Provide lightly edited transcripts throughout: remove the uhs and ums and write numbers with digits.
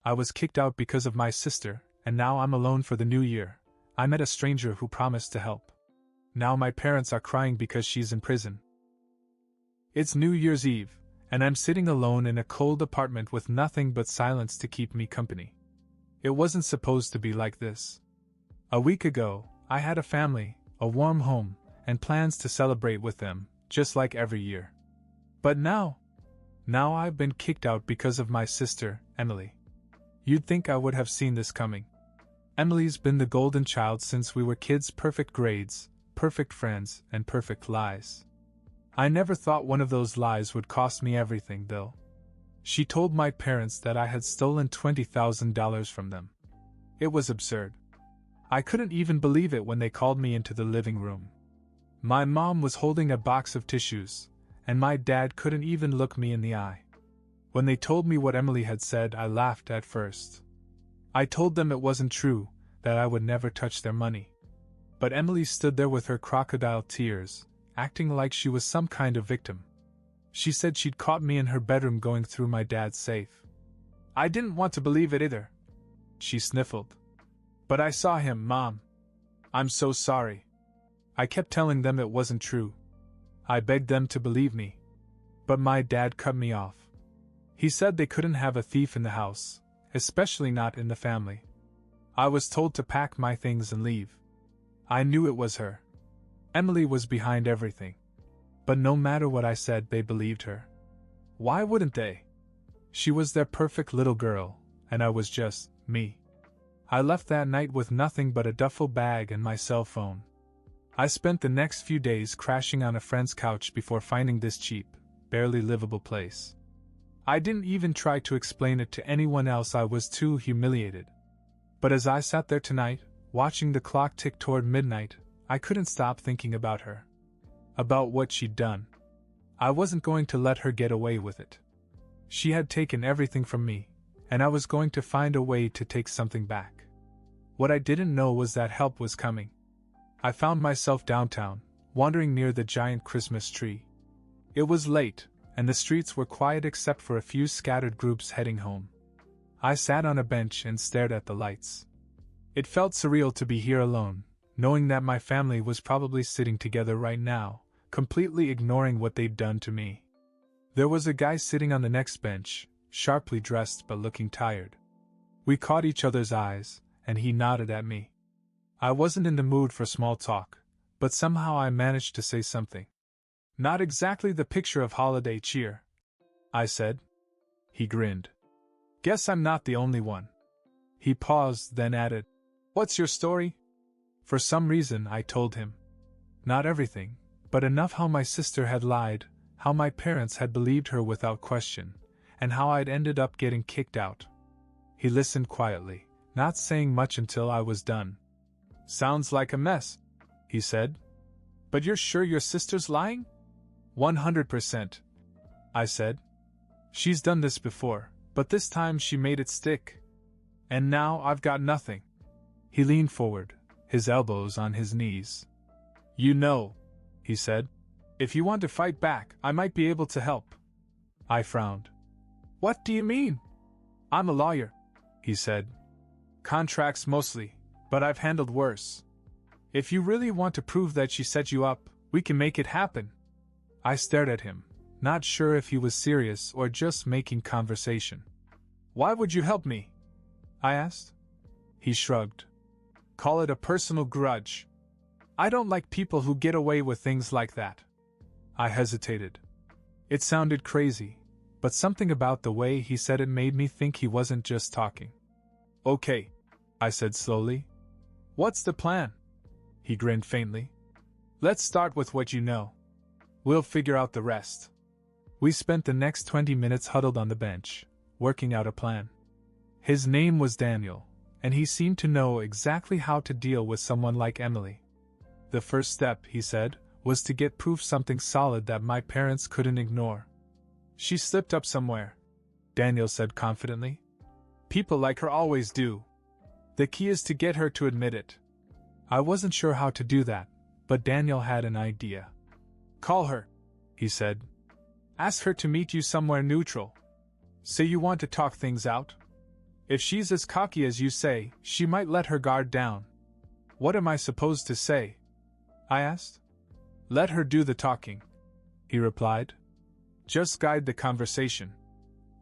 I was kicked out because of my sister, and now I'm alone for the new year. I met a stranger who promised to help. Now my parents are crying because she's in prison. It's New Year's Eve, and I'm sitting alone in a cold apartment with nothing but silence to keep me company. It wasn't supposed to be like this. A week ago, I had a family, a warm home, and plans to celebrate with them, just like every year. But now I've been kicked out because of my sister, Emily. You'd think I would have seen this coming. Emily's been the golden child since we were kids, perfect grades, perfect friends, and perfect lies. I never thought one of those lies would cost me everything, though. She told my parents that I had stolen $20,000 from them. It was absurd. I couldn't even believe it when they called me into the living room. My mom was holding a box of tissues, and my dad couldn't even look me in the eye. When they told me what Emily had said, I laughed at first. I told them it wasn't true, that I would never touch their money. But Emily stood there with her crocodile tears, acting like she was some kind of victim. She said she'd caught me in her bedroom going through my dad's safe. I didn't want to believe it either. She sniffled. But I saw him, Mom. I'm so sorry. I kept telling them it wasn't true. I begged them to believe me. But my dad cut me off. He said they couldn't have a thief in the house, especially not in the family. I was told to pack my things and leave. I knew it was her. Emily was behind everything. But no matter what I said, they believed her. Why wouldn't they? She was their perfect little girl, and I was just me. I left that night with nothing but a duffel bag and my cell phone. I spent the next few days crashing on a friend's couch before finding this cheap, barely livable place. I didn't even try to explain it to anyone else, I was too humiliated. But as I sat there tonight, watching the clock tick toward midnight, I couldn't stop thinking about her. About what she'd done. I wasn't going to let her get away with it. She had taken everything from me, and I was going to find a way to take something back. What I didn't know was that help was coming. I found myself downtown, wandering near the giant Christmas tree. It was late, and the streets were quiet except for a few scattered groups heading home. I sat on a bench and stared at the lights. It felt surreal to be here alone, knowing that my family was probably sitting together right now, completely ignoring what they'd done to me. There was a guy sitting on the next bench, sharply dressed but looking tired. We caught each other's eyes, and he nodded at me. I wasn't in the mood for small talk, but somehow I managed to say something. Not exactly the picture of holiday cheer, I said. He grinned. Guess I'm not the only one. He paused, then added, What's your story? For some reason, I told him. Not everything, but enough how my sister had lied, how my parents had believed her without question, and how I'd ended up getting kicked out. He listened quietly, not saying much until I was done. Sounds like a mess, he said. But you're sure your sister's lying? 100%, I said. She's done this before, but this time she made it stick. And now I've got nothing. He leaned forward, his elbows on his knees. You know, he said, if you want to fight back, I might be able to help. I frowned. What do you mean? I'm a lawyer, he said. Contracts mostly, but I've handled worse. If you really want to prove that she set you up, we can make it happen. I stared at him, not sure if he was serious or just making conversation. Why would you help me? I asked. He shrugged. Call it a personal grudge. I don't like people who get away with things like that. I hesitated. It sounded crazy, but something about the way he said it made me think he wasn't just talking. Okay, I said slowly. What's the plan? He grinned faintly. Let's start with what you know. We'll figure out the rest. We spent the next 20 minutes huddled on the bench, working out a plan. His name was Daniel, and he seemed to know exactly how to deal with someone like Emily. The first step, he said, was to get proof, something solid that my parents couldn't ignore. She slipped up somewhere, Daniel said confidently. People like her always do. The key is to get her to admit it. I wasn't sure how to do that, but Daniel had an idea. Call her, he said. Ask her to meet you somewhere neutral. Say you want to talk things out. If she's as cocky as you say, she might let her guard down. What am I supposed to say? I asked. Let her do the talking, he replied. Just guide the conversation.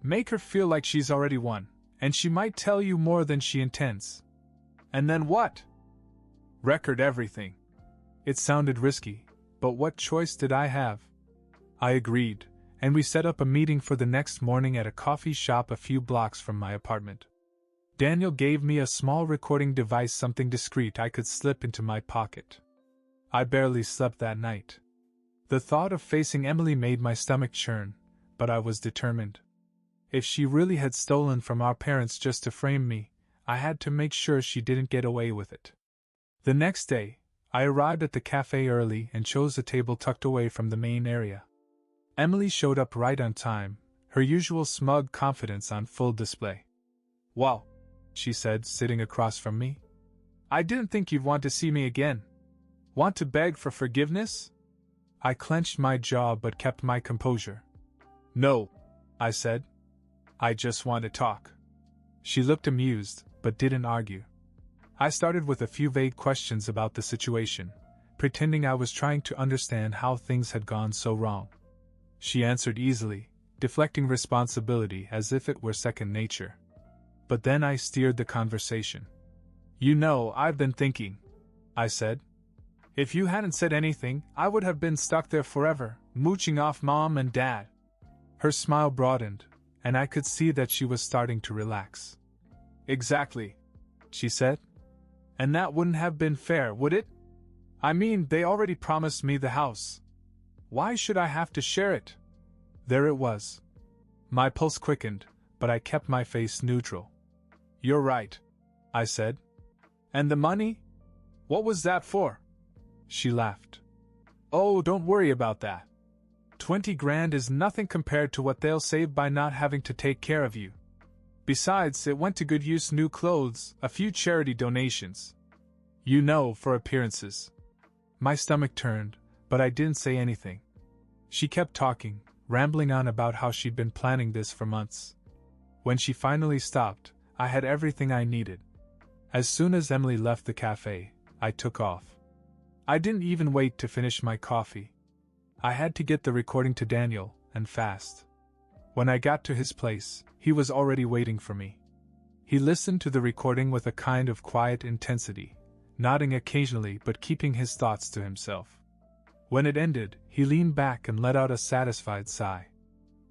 Make her feel like she's already won, and she might tell you more than she intends. And then what? Record everything. It sounded risky, but what choice did I have? I agreed, and we set up a meeting for the next morning at a coffee shop a few blocks from my apartment. Daniel gave me a small recording device, something discreet I could slip into my pocket. I barely slept that night. The thought of facing Emily made my stomach churn, but I was determined. If she really had stolen from our parents just to frame me, I had to make sure she didn't get away with it. The next day, I arrived at the cafe early and chose a table tucked away from the main area. Emily showed up right on time, her usual smug confidence on full display. "Well," she said, sitting across from me, "I didn't think you'd want to see me again. Want to beg for forgiveness?" I clenched my jaw but kept my composure. "No," I said. "I just want to talk." She looked amused, but didn't argue. I started with a few vague questions about the situation, pretending I was trying to understand how things had gone so wrong. She answered easily, deflecting responsibility as if it were second nature. But then I steered the conversation. "You know, I've been thinking," I said. "If you hadn't said anything, I would have been stuck there forever, mooching off Mom and Dad." Her smile broadened, and I could see that she was starting to relax. "Exactly," she said. "And that wouldn't have been fair, would it? I mean, they already promised me the house. Why should I have to share it?" There it was. My pulse quickened, but I kept my face neutral. "You're right," I said. "And the money? What was that for?" She laughed. "Oh, don't worry about that. 20 grand is nothing compared to what they'll save by not having to take care of you. Besides, it went to good use: new clothes, a few charity donations. You know, for appearances." My stomach turned, but I didn't say anything. She kept talking, rambling on about how she'd been planning this for months. When she finally stopped, I had everything I needed. As soon as Emily left the cafe, I took off. I didn't even wait to finish my coffee. I had to get the recording to Daniel, and fast. When I got to his place, he was already waiting for me. He listened to the recording with a kind of quiet intensity, nodding occasionally but keeping his thoughts to himself. When it ended, he leaned back and let out a satisfied sigh.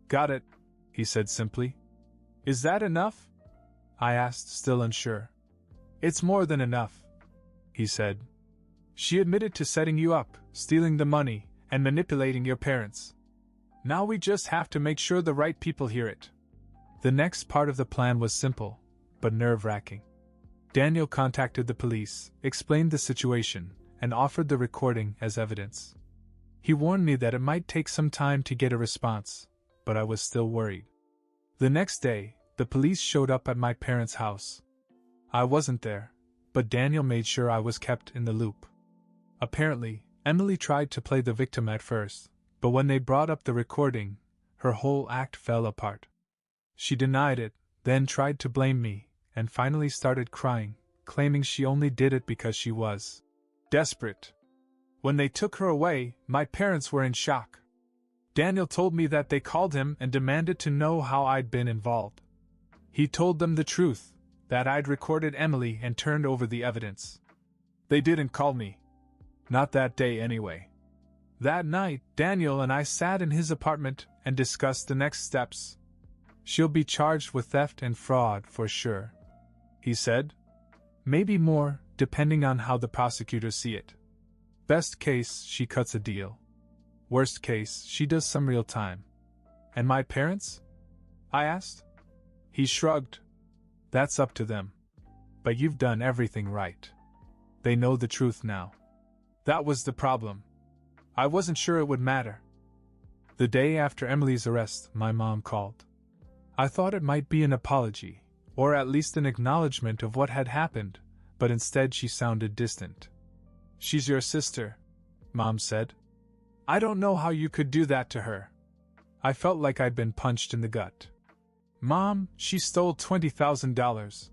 "Got it," he said simply. "Is that enough?" I asked, still unsure. "It's more than enough," he said. "She admitted to setting you up, stealing the money, and manipulating your parents. Now we just have to make sure the right people hear it." The next part of the plan was simple, but nerve-wracking. Daniel contacted the police, explained the situation, and offered the recording as evidence. He warned me that it might take some time to get a response, but I was still worried. The next day, the police showed up at my parents' house. I wasn't there, but Daniel made sure I was kept in the loop. Apparently, Emily tried to play the victim at first, but when they brought up the recording, her whole act fell apart. She denied it, then tried to blame me, and finally started crying, claiming she only did it because she was desperate. When they took her away, my parents were in shock. Daniel told me that they called him and demanded to know how I'd been involved. He told them the truth, that I'd recorded Emily and turned over the evidence. They didn't call me. Not that day anyway. That night, Daniel and I sat in his apartment and discussed the next steps. "She'll be charged with theft and fraud for sure," he said. "Maybe more, depending on how the prosecutors see it. Best case, she cuts a deal. Worst case, she does some real time." "And my parents?" I asked. He shrugged. "That's up to them. But you've done everything right. They know the truth now." That was the problem. I wasn't sure it would matter. The day after Emily's arrest, my mom called. I thought it might be an apology, or at least an acknowledgement of what had happened, but instead she sounded distant. "She's your sister," Mom said. "I don't know how you could do that to her." I felt like I'd been punched in the gut. Mom, she stole $20,000.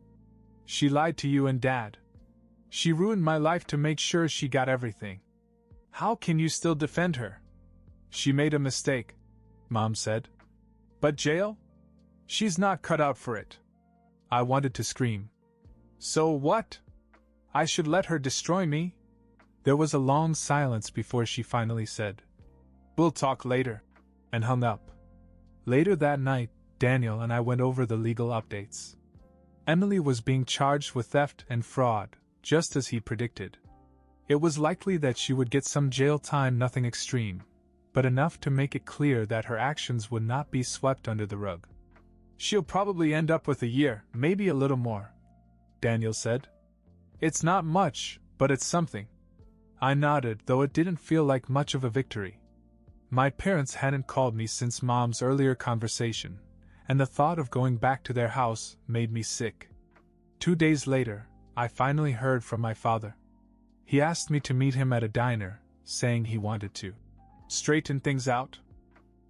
She lied to you and Dad. She ruined my life to make sure she got everything. How can you still defend her? She made a mistake, Mom said. But jail? She's not cut out for it. I wanted to scream. So what? I should let her destroy me? There was a long silence before she finally said, "We'll talk later," and hung up. Later that night, Daniel and I went over the legal updates. Emily was being charged with theft and fraud, just as he predicted. It was likely that she would get some jail time, nothing extreme, but enough to make it clear that her actions would not be swept under the rug. "She'll probably end up with a year, maybe a little more," Daniel said. "It's not much, but it's something." I nodded, though it didn't feel like much of a victory. My parents hadn't called me since Mom's earlier conversation, and the thought of going back to their house made me sick. 2 days later, I finally heard from my father. He asked me to meet him at a diner, saying he wanted to straighten things out.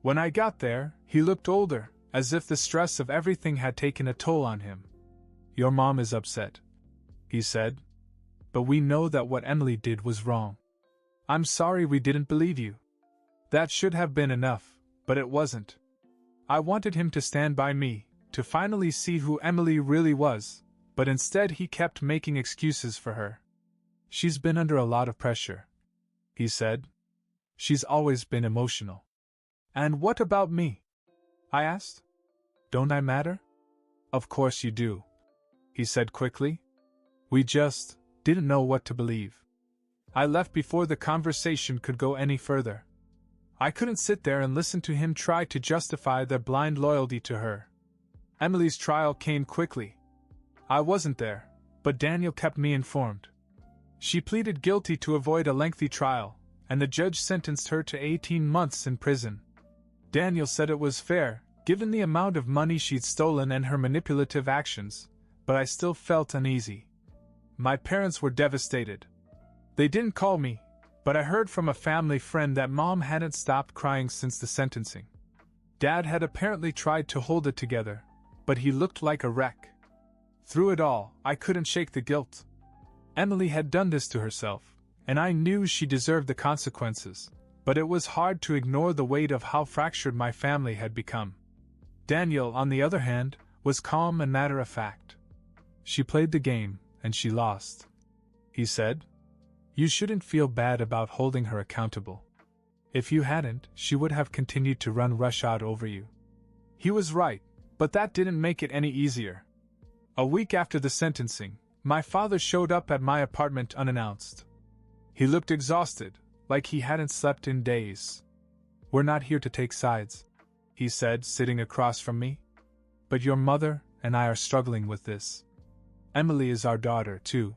When I got there, he looked older, as if the stress of everything had taken a toll on him. "Your mom is upset," he said. "But we know that what Emily did was wrong. I'm sorry we didn't believe you." That should have been enough, but it wasn't. I wanted him to stand by me, to finally see who Emily really was, but instead he kept making excuses for her. "She's been under a lot of pressure," he said. "She's always been emotional." "And what about me?" I asked. "Don't I matter?" "Of course you do," he said quickly. "We just didn't know what to believe." I left before the conversation could go any further. I couldn't sit there and listen to him try to justify their blind loyalty to her. Emily's trial came quickly. I wasn't there, but Daniel kept me informed. She pleaded guilty to avoid a lengthy trial, and the judge sentenced her to 18 months in prison. Daniel said it was fair, given the amount of money she'd stolen and her manipulative actions, but I still felt uneasy. My parents were devastated. They didn't call me, but I heard from a family friend that Mom hadn't stopped crying since the sentencing. Dad had apparently tried to hold it together, but he looked like a wreck. Through it all, I couldn't shake the guilt. Emily had done this to herself, and I knew she deserved the consequences, but it was hard to ignore the weight of how fractured my family had become. Daniel, on the other hand, was calm and matter-of-fact. "She played the game, and she lost," he said. "You shouldn't feel bad about holding her accountable. If you hadn't, she would have continued to run roughshod over you." He was right, but that didn't make it any easier. A week after the sentencing, my father showed up at my apartment unannounced. He looked exhausted, like he hadn't slept in days. "We're not here to take sides," he said, sitting across from me. "But your mother and I are struggling with this. Emily is our daughter, too.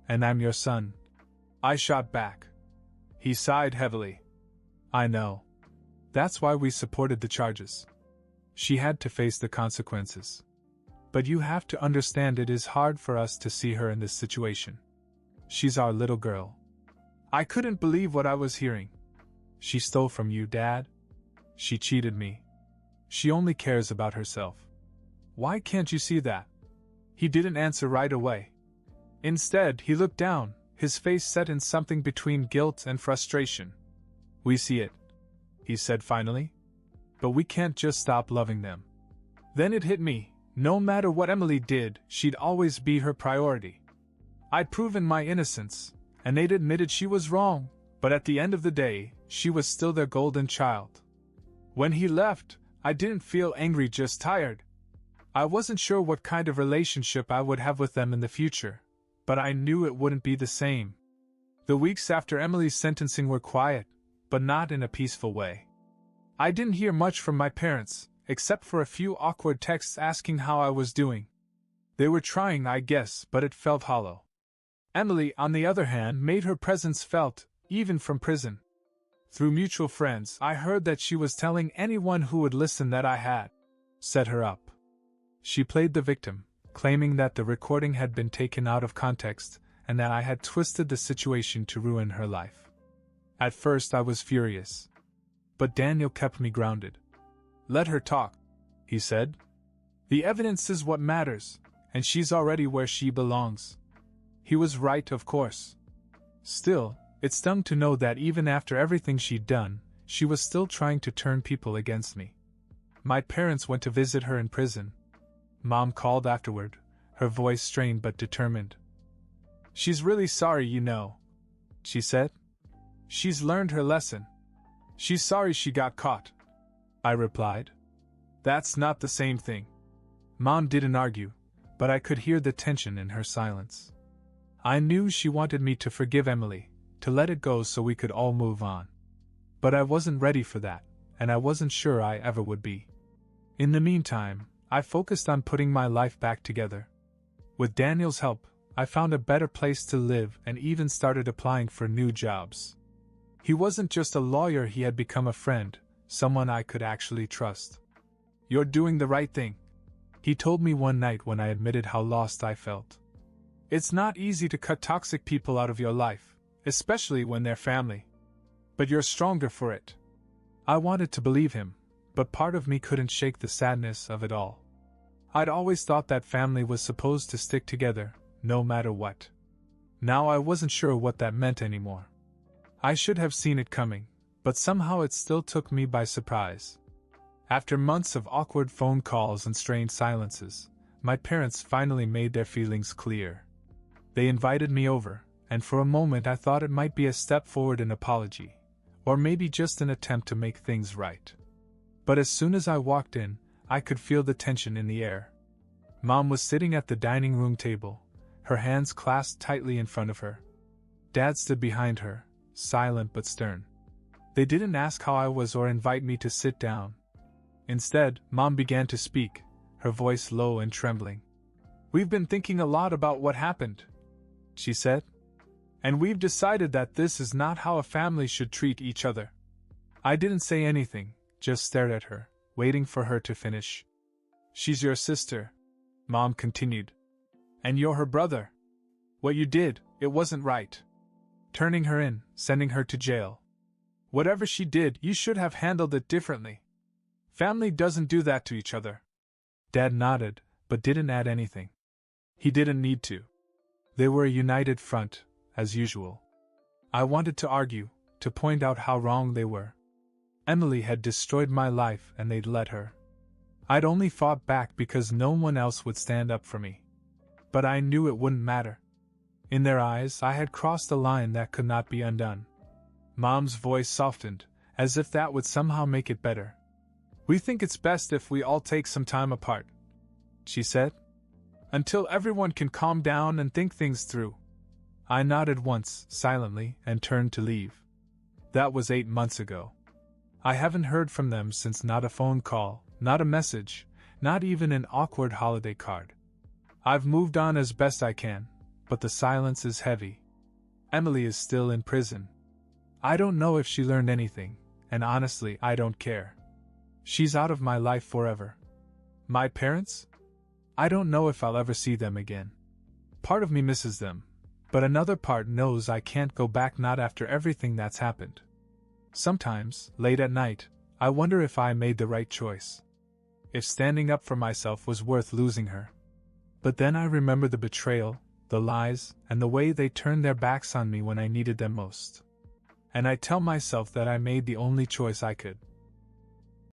And I'm your son." I shot back. He sighed heavily. "I know. That's why we supported the charges. She had to face the consequences. But you have to understand it is hard for us to see her in this situation. She's our little girl." I couldn't believe what I was hearing. "She stole from you, Dad. She cheated me. She only cares about herself. Why can't you see that?" He didn't answer right away. Instead, he looked down, his face set in something between guilt and frustration. "We see it," he said finally. "But we can't just stop loving them." Then it hit me, no matter what Emily did, she'd always be her priority. I'd proven my innocence, and they'd admitted she was wrong, but at the end of the day, she was still their golden child. When he left, I didn't feel angry, just tired. I wasn't sure what kind of relationship I would have with them in the future, but I knew it wouldn't be the same. The weeks after Emily's sentencing were quiet, but not in a peaceful way. I didn't hear much from my parents, except for a few awkward texts asking how I was doing. They were trying, I guess, but it felt hollow. Emily, on the other hand, made her presence felt, even from prison. Through mutual friends, I heard that she was telling anyone who would listen that I had set her up. She played the victim, claiming that the recording had been taken out of context and that I had twisted the situation to ruin her life. At first I was furious. But Daniel kept me grounded. "Let her talk," he said. The evidence is what matters, and she's already where she belongs. He was right, of course. Still, it stung to know that even after everything she'd done, she was still trying to turn people against me. My parents went to visit her in prison. Mom called afterward, her voice strained but determined. "She's really sorry, you know," she said. "She's learned her lesson. She's sorry she got caught," I replied. "That's not the same thing." Mom didn't argue, but I could hear the tension in her silence. I knew she wanted me to forgive Emily, to let it go so we could all move on. But I wasn't ready for that, and I wasn't sure I ever would be. In the meantime, I focused on putting my life back together. With Daniel's help, I found a better place to live and even started applying for new jobs. He wasn't just a lawyer, he had become a friend, someone I could actually trust. "You're doing the right thing," he told me one night when I admitted how lost I felt. "It's not easy to cut toxic people out of your life, especially when they're family. But you're stronger for it." I wanted to believe him, but part of me couldn't shake the sadness of it all. I'd always thought that family was supposed to stick together, no matter what. Now I wasn't sure what that meant anymore. I should have seen it coming, but somehow it still took me by surprise. After months of awkward phone calls and strained silences, my parents finally made their feelings clear. They invited me over, and for a moment I thought it might be a step forward in apology, or maybe just an attempt to make things right. But as soon as I walked in, I could feel the tension in the air. Mom was sitting at the dining room table, her hands clasped tightly in front of her. Dad stood behind her, silent but stern. They didn't ask how I was or invite me to sit down. Instead, Mom began to speak, her voice low and trembling. "We've been thinking a lot about what happened," she said. "And we've decided that this is not how a family should treat each other." I didn't say anything, just stared at her, waiting for her to finish. "She's your sister," Mom continued. "And you're her brother. What you did, it wasn't right. Turning her in, sending her to jail. Whatever she did, you should have handled it differently. Family doesn't do that to each other." Dad nodded, but didn't add anything. He didn't need to. They were a united front, as usual. I wanted to argue, to point out how wrong they were. Emily had destroyed my life and they'd let her. I'd only fought back because no one else would stand up for me. But I knew it wouldn't matter. In their eyes, I had crossed a line that could not be undone. Mom's voice softened, as if that would somehow make it better. "We think it's best if we all take some time apart," she said. "Until everyone can calm down and think things through." I nodded once, silently, and turned to leave. That was 8 months ago. I haven't heard from them since, not a phone call, not a message, not even an awkward holiday card. I've moved on as best I can, but the silence is heavy. Emily is still in prison. I don't know if she learned anything, and honestly, I don't care. She's out of my life forever. My parents? I don't know if I'll ever see them again. Part of me misses them, but another part knows I can't go back, not after everything that's happened. Sometimes, late at night, I wonder if I made the right choice. If standing up for myself was worth losing her. But then I remember the betrayal, the lies, and the way they turned their backs on me when I needed them most. And I tell myself that I made the only choice I could.